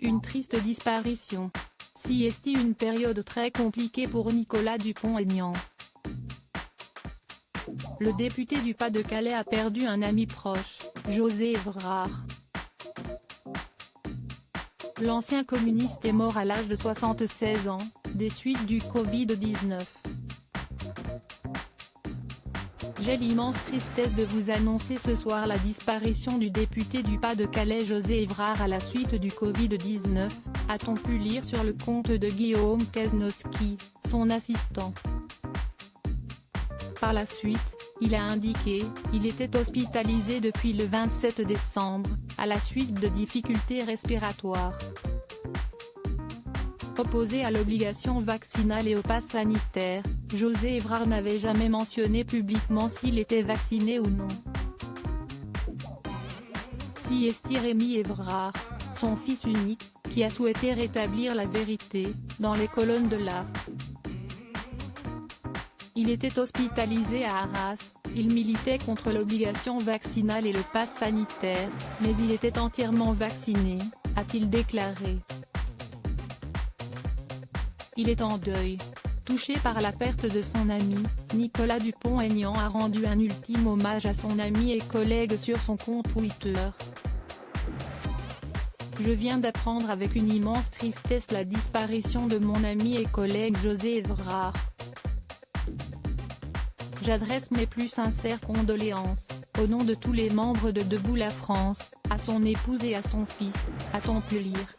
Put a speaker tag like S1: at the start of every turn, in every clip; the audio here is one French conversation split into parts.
S1: Une triste disparition. Siesti une période très compliquée pour Nicolas Dupont-Aignan. Le député du Pas-de-Calais a perdu un ami proche, José Évrard. L'ancien communiste est mort à l'âge de 76 ans, des suites du Covid-19. J'ai l'immense tristesse de vous annoncer ce soir la disparition du député du Pas-de-Calais José Évrard à la suite du Covid-19, a-t-on pu lire sur le compte de Guillaume Kaznowski, son assistant. Par la suite, il a indiqué, il était hospitalisé depuis le 27 décembre, à la suite de difficultés respiratoires. Opposé à l'obligation vaccinale et au pass sanitaire, José Évrard n'avait jamais mentionné publiquement s'il était vacciné ou non. Siesti Rémi Évrard, son fils unique, qui a souhaité rétablir la vérité, dans les colonnes de l'AFP. Il était hospitalisé à Arras, il militait contre l'obligation vaccinale et le pass sanitaire, mais il était entièrement vacciné, a-t-il déclaré. Il est en deuil. Touché par la perte de son ami, Nicolas Dupont-Aignan a rendu un ultime hommage à son ami et collègue sur son compte Twitter. Je viens d'apprendre avec une immense tristesse la disparition de mon ami et collègue José Évrard. J'adresse mes plus sincères condoléances, au nom de tous les membres de Debout la France, à son épouse et à son fils, a-t-on pu lire.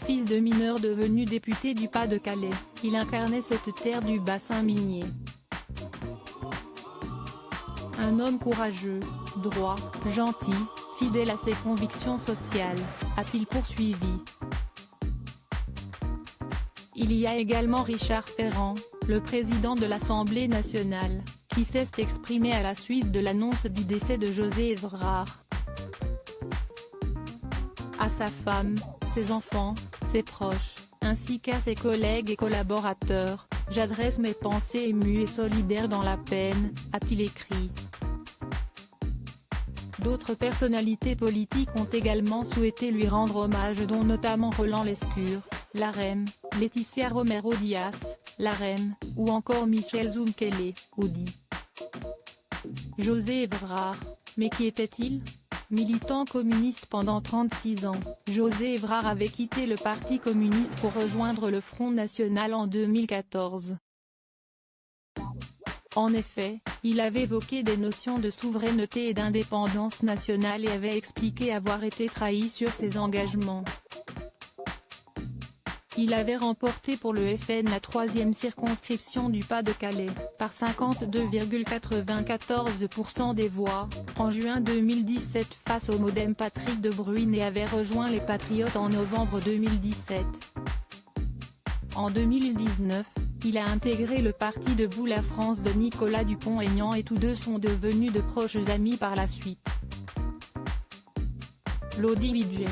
S1: Fils de mineur devenu député du Pas-de-Calais, il incarnait cette terre du bassin minier. Un homme courageux, droit, gentil, fidèle à ses convictions sociales, a-t-il poursuivi. Il y a également Richard Ferrand, le président de l'Assemblée nationale, qui s'est exprimé à la suite de l'annonce du décès de José Évrard. À sa femme, ses enfants, ses proches, ainsi qu'à ses collègues et collaborateurs, j'adresse mes pensées émues et solidaires dans la peine, a-t-il écrit. D'autres personnalités politiques ont également souhaité lui rendre hommage dont notamment Roland Lescure, Larème, Laetitia Romero Dias, Larème, ou encore Michel Zumkeles, Audi. José Évrard, mais qui était-il ? Militant communiste pendant 36 ans, José Évrard avait quitté le Parti communiste pour rejoindre le Front national en 2014. En effet, il avait évoqué des notions de souveraineté et d'indépendance nationale et avait expliqué avoir été trahi sur ses engagements. Il avait remporté pour le FN la 3e circonscription du Pas-de-Calais, par 52,94% des voix, en juin 2017 face au Modem Patrick de Bruyne et avait rejoint les Patriotes en novembre 2017. En 2019, il a intégré le parti Debout la France de Nicolas Dupont-Aignan et tous deux sont devenus de proches amis par la suite. Lodi Widget.